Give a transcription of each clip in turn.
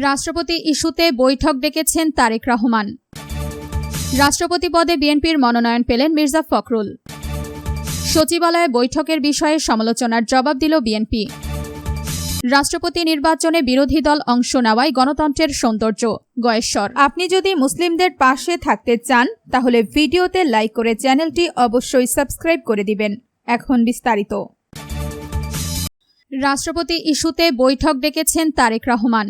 রাষ্ট্রপতি ইস্যুতে বৈঠক ডেকেছেন তারেক রহমান। রাষ্ট্রপতি পদে বিএনপির মনোনয়ন পেলেন মির্জা ফখরুল। সচিবালয়ে বৈঠকের বিষয়ে সমালোচনার জবাব দিল বিএনপি। রাষ্ট্রপতি নির্বাচনে বিরোধী দল অংশ নেওয়ায় গণতন্ত্রের সৌন্দর্য, গয়েশ্বর। আপনি যদি মুসলিমদের পাশে থাকতে চান তাহলে ভিডিওতে লাইক করে চ্যানেলটি অবশ্যই সাবস্ক্রাইব করে দিবেন। এখন বিস্তারিত। রাষ্ট্রপতি ইস্যুতে বৈঠক ডেকেছেন তারেক রহমান।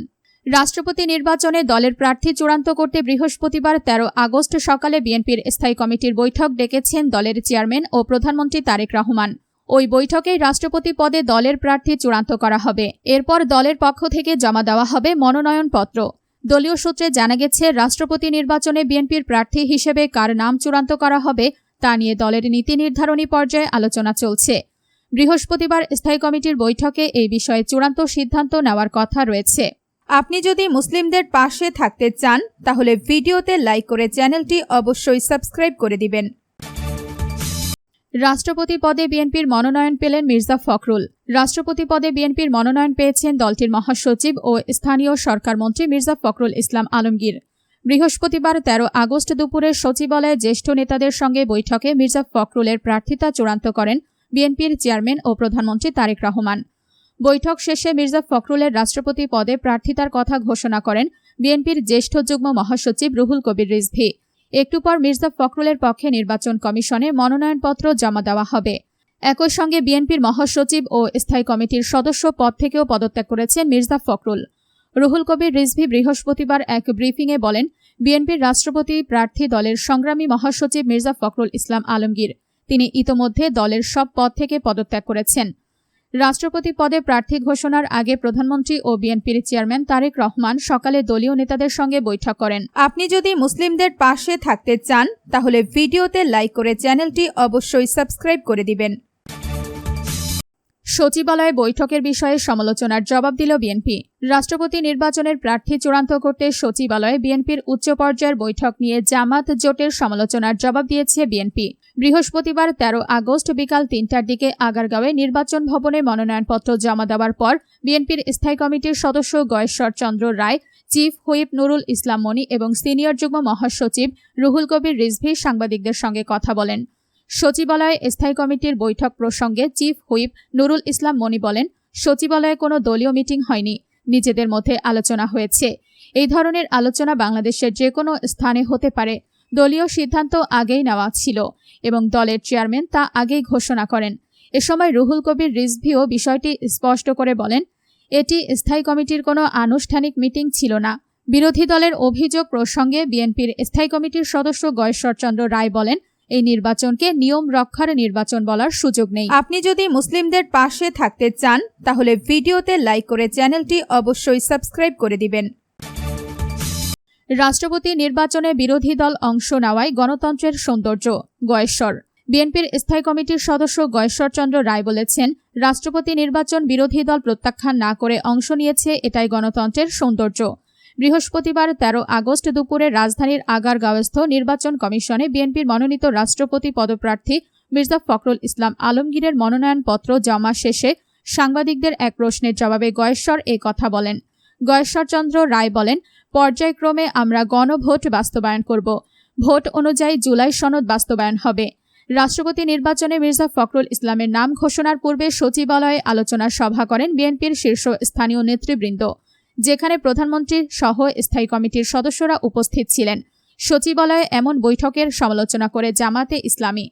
রাষ্ট্রপতি নির্বাচনে দলের প্রার্থী চূড়ান্ত করতে বৃহস্পতিবার ১৩ আগস্ট সকালে বিএনপির স্থায়ী কমিটির বৈঠক ডেকেছেন দলের চেয়ারম্যান ও প্রধানমন্ত্রী তারেক রহমান। ওই বৈঠকেই রাষ্ট্রপতি পদে দলের প্রার্থী চূড়ান্ত করা হবে। এরপর দলের পক্ষ থেকে জমা দেওয়া হবে মনোনয়নপত্র। দলীয় সূত্রে জানা গেছে, রাষ্ট্রপতি নির্বাচনে বিএনপির প্রার্থী হিসেবে কার নাম চূড়ান্ত করা হবে তা নিয়ে দলের নীতি নির্ধারণী পর্যায়ে আলোচনা চলছে। বৃহস্পতিবার স্থায়ী কমিটির বৈঠকে এই বিষয়ে চূড়ান্ত সিদ্ধান্ত নেওয়ার কথা রয়েছে। আপনি যদি মুসলিমদের পাশে থাকতে চান তাহলে ভিডিওতে লাইক করে চ্যানেলটি অবশ্যই সাবস্ক্রাইব করে দিবেন। রাষ্ট্রপতি পদে বিএনপির মনোনয়ন পেলেন মির্জা ফখরুল। রাষ্ট্রপতি পদে বিএনপির মনোনয়ন পেয়েছেন দলটির মহাসচিব ও স্থানীয় সরকার মন্ত্রী মির্জা ফখরুল ইসলাম আলমগীর। বৃহস্পতিবার ১৩ আগস্ট দুপুরে সচিবালয়ে জ্যেষ্ঠ নেতাদের সঙ্গে বৈঠকে মির্জা ফখরুলের প্রার্থিতা চূড়ান্ত করেন বিএনপির চেয়ারম্যান ও প্রধানমন্ত্রী তারেক রহমান। বৈঠক শেষে মির্জা ফখরুলের রাষ্ট্রপতি পদে প্রার্থিতার কথা ঘোষণা করেন বিএনপির জ্যেষ্ঠ যুগ্ম মহাসচিব রুহুল কবির রিজভী। একটু পর মির্জা ফখরুলের পক্ষে নির্বাচন কমিশনে মনোনয়নপত্র জমা দেওয়া হবে। একই সঙ্গে বিএনপির মহাসচিব ও স্থায়ী কমিটির সদস্য পদ থেকেও পদত্যাগ করেছেন মির্জা ফখরুল। রুহুল কবির রিজভী বৃহস্পতিবার এক ব্রিফিংয়ে বলেন, বিএনপির রাষ্ট্রপতি প্রার্থী দলের সংগ্রামী মহাসচিব মির্জা ফখরুল ইসলাম আলমগীর। তিনি ইতোমধ্যে দলের সব পদ থেকে পদত্যাগ করেছেন। রাষ্ট্রপতি পদে প্রার্থী ঘোষণার আগে প্রধানমন্ত্রী ও বিএনপির চেয়ারম্যান তারেক রহমান সকালে দলীয় নেতাদের সঙ্গে বৈঠক করেন। আপনি যদি মুসলিমদের পাশে থাকতে চান তাহলে ভিডিওতে লাইক করে চ্যানেলটি অবশ্যই সাবস্ক্রাইব করে দিবেন। সচিবালয়ে বৈঠকের বিষয়ে সমালোচনার জবাব দিল বিএনপি। রাষ্ট্রপতি নির্বাচনের প্রার্থী চূড়ান্ত করতে সচিবালয়ে বিএনপির উচ্চ পর্যায়ের বৈঠক নিয়ে জামাত জোটের সমালোচনার জবাব দিয়েছে বিএনপি। বৃহস্পতিবার ১৩ আগস্ট বিকাল ৩টার দিকে আগারগাঁওয়ে নির্বাচন ভবনে মনোনয়নপত্র জমা দেওয়ার পর বিএনপির স্থায়ী কমিটির সদস্য গয়েশ্বর চন্দ্র রায়, চিফ হুইপ নুরুল ইসলাম মনি এবং সিনিয়র যুগ্ম মহাসচিব রুহুল কবির রিজভী সাংবাদিকদের সঙ্গে কথা বলেন। সচিবালয়ে স্থায়ী কমিটির বৈঠক প্রসঙ্গে চিফ হুইপ নুরুল ইসলাম মনি বলেন, সচিবালয়ে কোনো দলীয় মিটিং হয়নি, নিজেদের মধ্যে আলোচনা হয়েছে। এই ধরনের আলোচনা বাংলাদেশের যে কোনো স্থানে হতে পারে। দলীয় সিদ্ধান্ত আগেই নেওয়া ছিল এবং দলের চেয়ারম্যান তা আগেই ঘোষণা করেন। এ সময় রুহুল কবির রিজভীও বিষয়টি স্পষ্ট করে বলেন, এটি স্থায়ী কমিটির কোনো আনুষ্ঠানিক মিটিং ছিল না। বিরোধী দলের অভিযোগ প্রসঙ্গে বিএনপির স্থায়ী কমিটির সদস্য গয়েশ্বর চন্দ্র রায় বলেন, এই নির্বাচনকে নিয়ম রক্ষার নির্বাচন বলার সুযোগ নেই। আপনি যদি মুসলিমদের পাশে থাকতে চান তাহলে ভিডিওতে লাইক করে চ্যানেলটি অবশ্যই সাবস্ক্রাইব করে দিবেন। রাষ্ট্রপতি নির্বাচনে বিরোধী দল অংশ নেওয়ায় গণতন্ত্রের সৌন্দর্য, গয়েশ্বর। বিএনপির স্থায়ী কমিটির সদস্য গয়েশ্বর চন্দ্র রায় বলেছেন, রাষ্ট্রপতি নির্বাচন বিরোধী দল প্রত্যাখ্যান না করে অংশ নিয়েছে, এটাই গণতন্ত্রের সৌন্দর্য। বৃহস্পতিবার ১৩ আগস্ট দুপুরে রাজধানীর আগারগাঁওস্থ নির্বাচন কমিশনে বিএনপির মনোনীত রাষ্ট্রপতি পদপ্রার্থী মির্জা ফখরুল ইসলাম আলমগীরের মনোনয়নপত্র জমা শেষে সাংবাদিকদের এক প্রশ্নের জবাবে গয়েশ্বর এ কথা বলেন। গয়েশ্বর চন্দ্র রায় বলেন, পর্যায়ক্রমে আমরা গণভোট বাস্তবায়ন করব। ভোট অনুযায়ী জুলাই সনদ বাস্তবায়ন হবে। রাষ্ট্রপতি নির্বাচনে মির্জা ফখরুল ইসলামের নাম ঘোষণার পূর্বে সচিবালয়ে আলোচনা সভা করেন বিএনপির শীর্ষস্থানীয় নেতৃবৃন্দ, যেখানে প্রধানমন্ত্রী সহ স্থায়ী কমিটির সদস্যরা উপস্থিত ছিলেন। সচিবালয়ে এমন বৈঠকের সমালোচনা করে জামাতে ইসলামী